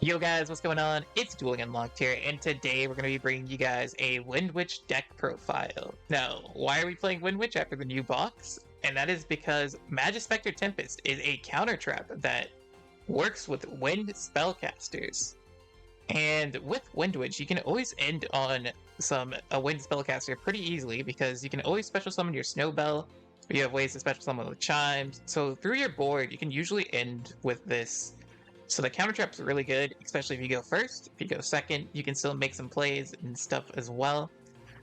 Yo guys, what's going on? It's Dueling Unlocked here, and today we're going to be bringing you guys a WindWitch deck profile. Now, why are we playing WindWitch after the new box? And that is because Magispector Tempest is a counter trap that works with wind spellcasters. And with WindWitch, you can always end on a wind spellcaster pretty easily because you can always special summon your Snowbell. You have ways to special summon with chimes. So through your board, you can usually end with this. So the counter trap's really good, especially if you go first. If you go second, you can still make some plays and stuff as well.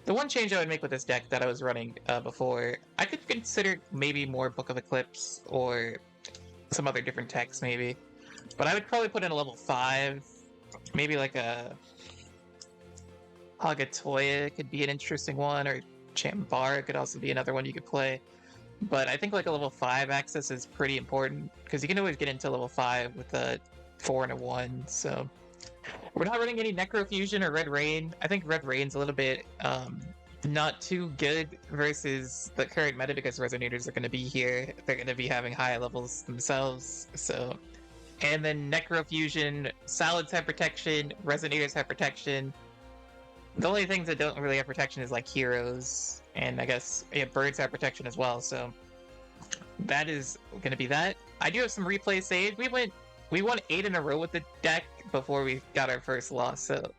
The one change I would make with this deck that I was running before, I could consider maybe more Book of Eclipse or some other different techs maybe. But I would probably put in a level 5, maybe like a Hagatoya could be an interesting one, or Chambara could also be another one you could play. But I think like a level 5 access is pretty important, because you can always get into level 5 with a 4 and a 1, so... We're not running any Necrofusion or Red Rain. I think Red Rain's a little bit not too good versus the current meta, because Resonators are going to be here. They're going to be having high levels themselves, so... And then Necrofusion, Salads have protection, Resonators have protection. The only things that don't really have protection is like Heroes, and I guess Birds have protection as well, so that is going to be that. I do have some replay saved. We won 8 in a row with the deck before we got our first loss, so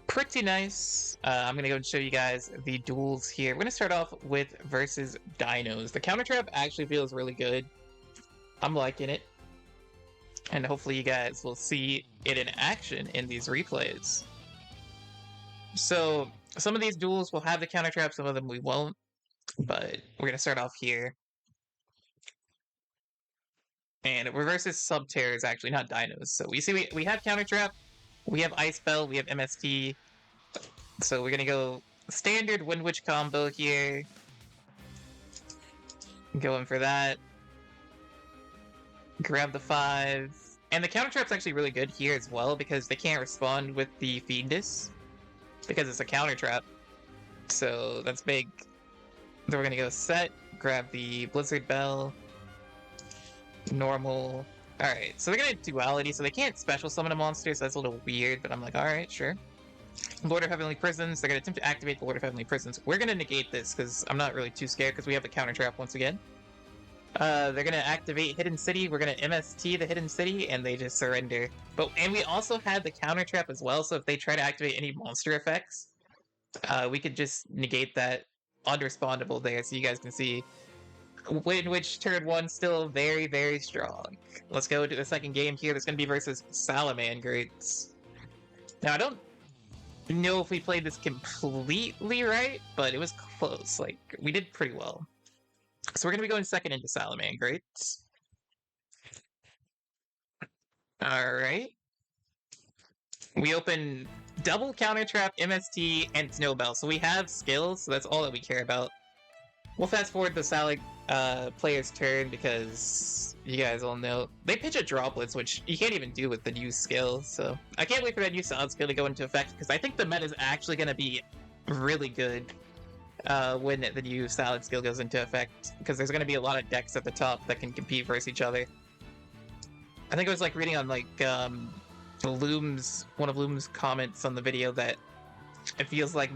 pretty nice. I'm going to go and show you guys the duels here. We're going to start off with versus Dinos. The counter trap actually feels really good. I'm liking it, and hopefully you guys will see it in action in these replays. So, some of these duels will have the counter trap, some of them we won't, but we're going to start off here. And we're versus Subterrors, actually, not Dinos. So we have counter trap, we have Ice Bell, we have MST, so we're going to go standard WindWitch combo here. Going for that. Grab the 5. And the counter trap's actually really good here as well, because they can't respond with the Fiendus, because it's a counter trap. So that's big. Then we're gonna go set, grab the Blizzard Bell, normal. Alright, so they're gonna duality, so they can't special summon a monster, so that's a little weird, but I'm like, alright, sure. Lord of Heavenly Prisons, they're gonna attempt to activate the Lord of Heavenly Prisons. We're gonna negate this, because I'm not really too scared, because we have the counter trap once again. They're gonna activate Hidden City, we're gonna MST the Hidden City, and they just surrender. And we also had the counter trap as well, so if they try to activate any monster effects, we could just negate that unrespondable there, so you guys can see WindWitch turn 1 still very, very strong. Let's go to the second game here. That's gonna be versus Salamangreats. Now, I don't know if we played this completely right, but it was close. Like, we did pretty well. So we're going to be going second into Salamangreats. Alright. We open double counter trap, MST, and Snowbell. So we have skills, so that's all that we care about. We'll fast forward the Salag player's turn, because you guys all know they pitch a Droplets, which you can't even do with the new skill. So I can't wait for that new Salad skill to go into effect, because I think the meta is actually going to be really good when the new Salad skill goes into effect, because there's going to be a lot of decks at the top that can compete versus each other. I think I was like reading on like one of Loom's comments on the video that it feels like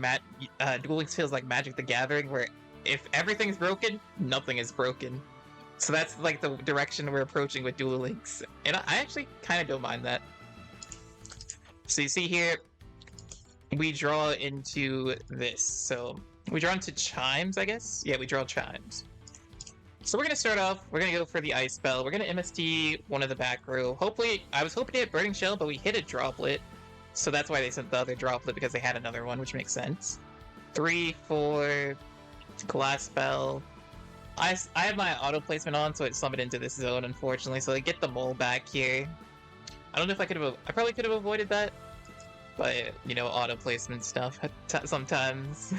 Duel Links feels like Magic the Gathering, where if everything's broken, nothing is broken. So that's like the direction we're approaching with Duel Links, and I actually kind of don't mind that. So you see here, we draw into this. So we draw into Chimes, I guess? Yeah, we draw Chimes. So we're going to start off, we're going to go for the Ice Spell. We're going to MST one of the back row. Hopefully, I was hoping to hit Burning Shell, but we hit a Droplet. So that's why they sent the other Droplet, because they had another one, which makes sense. 3, 4, Glass Spell. I have my auto placement on, so it summoned into this zone, unfortunately. So I get the mole back here. I don't know if I probably could have avoided that. But, you know, auto placement stuff sometimes.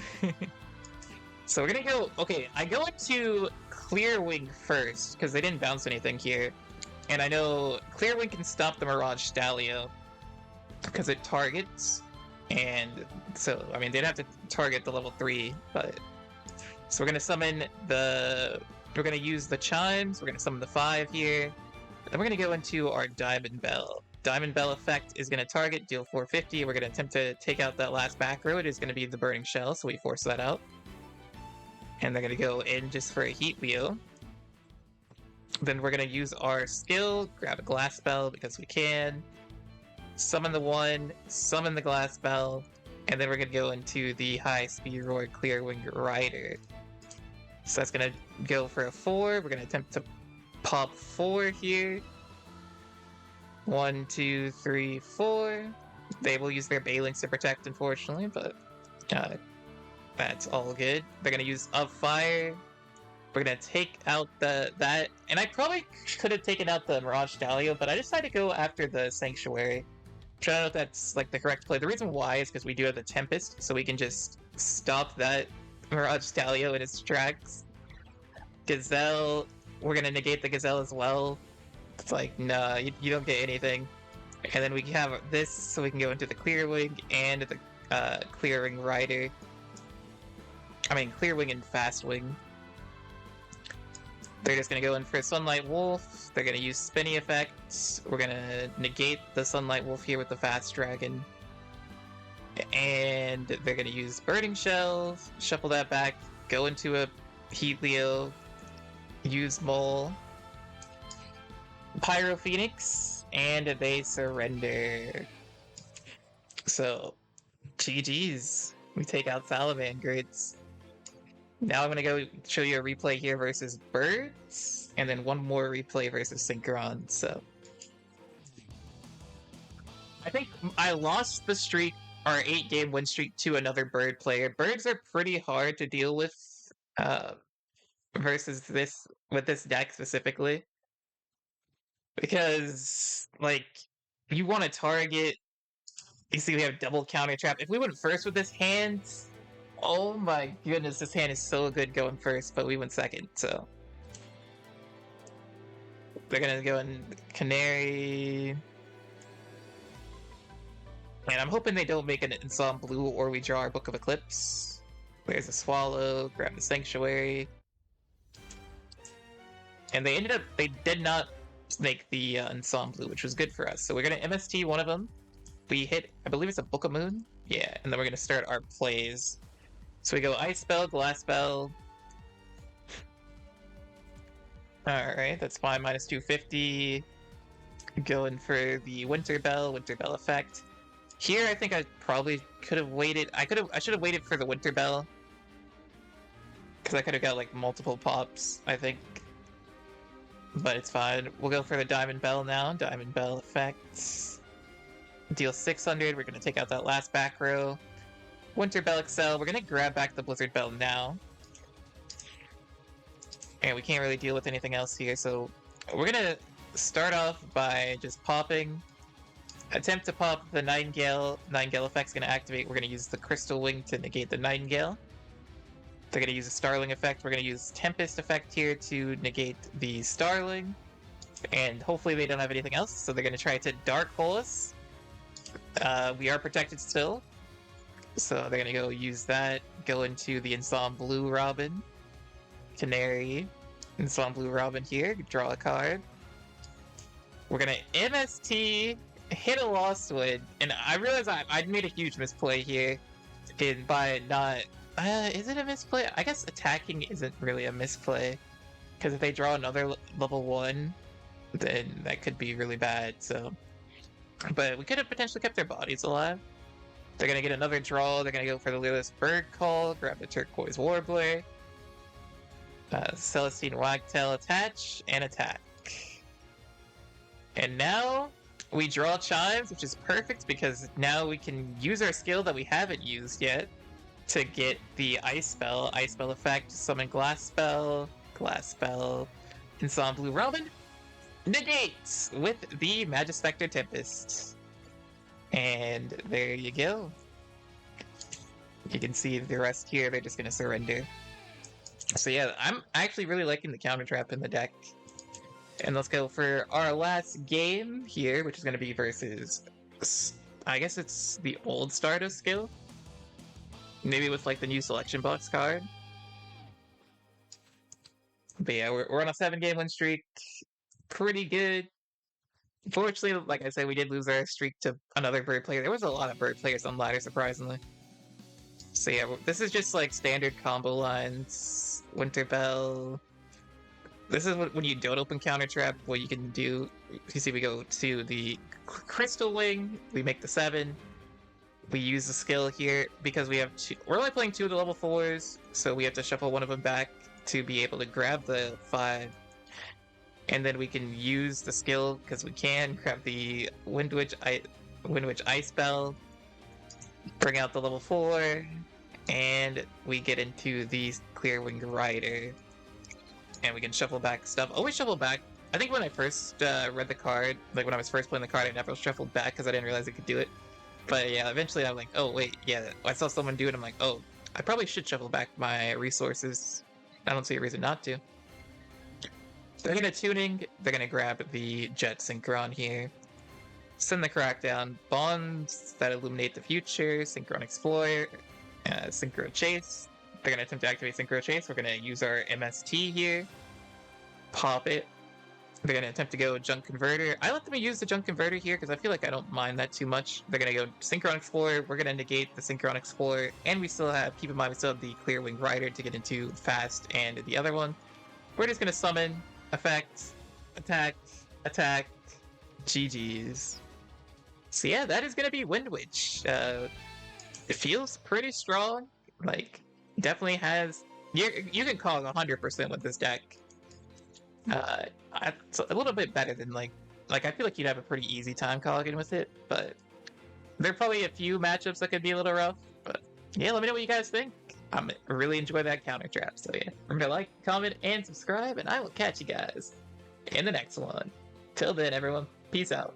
So we're gonna go... Okay, I go into Clear Wing first, because they didn't bounce anything here. And I know Clear Wing can stop the Mirage Stalio, because it targets. And so, I mean, they'd have to target the level 3, but... So we're gonna summon the... We're gonna use the Chimes, we're gonna summon the 5 here. Then we're gonna go into our Diamond Bell. Diamond Bell effect is going to target, deal 450. We're going to attempt to take out that last back row. It is going to be the Burning Shell, so we force that out. And they're going to go in just for a Heat Wheel. Then we're going to use our skill, grab a Glass Bell because we can. Summon the 1, summon the Glass Bell, and then we're going to go into the High Speed Roar Clearwing Rider. So that's going to go for a 4. We're going to attempt to pop 4 here. 1, 2, 3, 4. They will use their Baelings to protect, unfortunately, but that's all good. They're going to use Up Fire. We're going to take out that, and I probably could have taken out the Mirage Stallion, but I decided to go after the Sanctuary. I don't know if that's like the correct play. The reason why is because we do have the Tempest, so we can just stop that Mirage Stallion in its tracks. Gazelle, we're going to negate the Gazelle as well. It's like, nah, you don't get anything. And then we have this, so we can go into the Clearwing and the Clearing Rider. I mean, Clearwing and Fastwing. They're just going to go in for Sunlight Wolf. They're going to use Spinny effects. We're going to negate the Sunlight Wolf here with the Fast Dragon. And they're going to use Burning Shell, shuffle that back, go into a Heat Wheel, use Mole, Pyro Phoenix, and they surrender. So, GG's. We take out Salamangreats. Now I'm going to go show you a replay here versus Birds, and then one more replay versus Synchron, so... I think I lost the streak, our 8-game win streak, to another Bird player. Birds are pretty hard to deal with, versus this, with this deck specifically. Because, like, you want to target... You see we have double counter trap. If we went first with this hand... Oh my goodness, this hand is so good going first, but we went second, so... They're gonna go in Canary... And I'm hoping they don't make an Ensemble Blue or we draw our Book of Eclipse. There's a Swallow, grab the Sanctuary. And they did not make the Ensemble Blue, which was good for us. So we're gonna MST one of them. We hit, I believe it's a Book of Moon? Yeah, and then we're gonna start our plays. So we go Ice Spell, Glass Spell. Alright, that's fine, minus 250. Going for the Winter Bell effect. Here, I think I probably could have waited. I should have waited for the Winter Bell. Because I could have got like multiple pops, I think. But it's fine. We'll go for the Diamond Bell now. Diamond Bell effect. Deal 600. We're going to take out that last back row. Winter Bell Excel. We're going to grab back the Blizzard Bell now. And we can't really deal with anything else here, so we're going to start off by just popping. Attempt to pop the Nightingale. Nightingale effect's going to activate. We're going to use the Crystal Wing to negate the Nightingale. They're going to use a Starling effect. We're going to use Tempest effect here to negate the Starling. And hopefully they don't have anything else, so they're going to try to Dark Hole us. We are protected still. So they're going to go use that. Go into the Ensemble Blue Robin. Canary. Ensemble Blue Robin here. Draw a card. We're going to MST... hit a Lost Wind, and I realize I made a huge misplay here by not... is it a misplay? I guess attacking isn't really a misplay, because if they draw another level 1, then that could be really bad, so... But we could have potentially kept their bodies alive. They're going to get another draw, they're going to go for the Lilith Bird Call, grab the Turquoise Warbler, Celestine Wagtail attach, and attack. And now... we draw Chimes, which is perfect because now we can use our skill that we haven't used yet to get the Ice Spell effect, summon Glass Spell, Ensemble Blue Robin, negates with the Magispector Tempest. And there you go. You can see the rest here, they're just going to surrender. So yeah, I'm actually really liking the counter trap in the deck. And let's go for our last game here, which is going to be versus... I guess it's the old Stardust skill? Maybe with like the new Selection Box card? But yeah, we're on a 7-game win streak. Pretty good. Unfortunately, like I said, we did lose our streak to another bird player. There was a lot of bird players on ladder, surprisingly. So yeah, this is just like standard combo lines. Winter Bell. This is when you don't open counter trap. What you can do. You see, we go to the Crystal Wing. We make the 7. We use the skill here because we have two. We're only playing 2 of the level 4s, so we have to shuffle one of them back to be able to grab the 5. And then we can use the skill because we can grab the WindWitch Ice Bell, bring out the level 4, and we get into the Clearwing Rider. And we can shuffle back stuff. Always shuffle back. I think when I first read the card, like when I was first playing the card, I never shuffled back because I didn't realize I could do it. But yeah, eventually I'm like, oh wait, yeah, I saw someone do it. I'm like, oh, I probably should shuffle back my resources. I don't see a reason not to. They're gonna tuning. They're gonna grab the Jet Synchron here. Send the Crackdown. Bonds that illuminate the future. Synchron Explorer. Synchro Chase. They're gonna attempt to activate Synchro Chase. We're gonna use our MST here. Pop it. They're gonna attempt to go Junk Converter. I let them use the Junk Converter here because I feel like I don't mind that too much. They're gonna go Synchron Explorer. We're gonna negate the Synchron Explorer, and we still have, keep in mind, we still have the Clearwing Rider to get into Fast and the other one. We're just gonna summon, effect, attack, attack, GG's. So yeah, that is gonna be WindWitch. It feels pretty strong. Like, definitely has. You can call 100% with this deck. It's a little bit better than like I feel like you'd have a pretty easy time calling with it, but there are probably a few matchups that could be a little rough. But yeah, let me know what you guys think. I really enjoy that counter trap. So yeah, remember to like, comment, and subscribe, and I will catch you guys in the next one. Till then, everyone, peace out.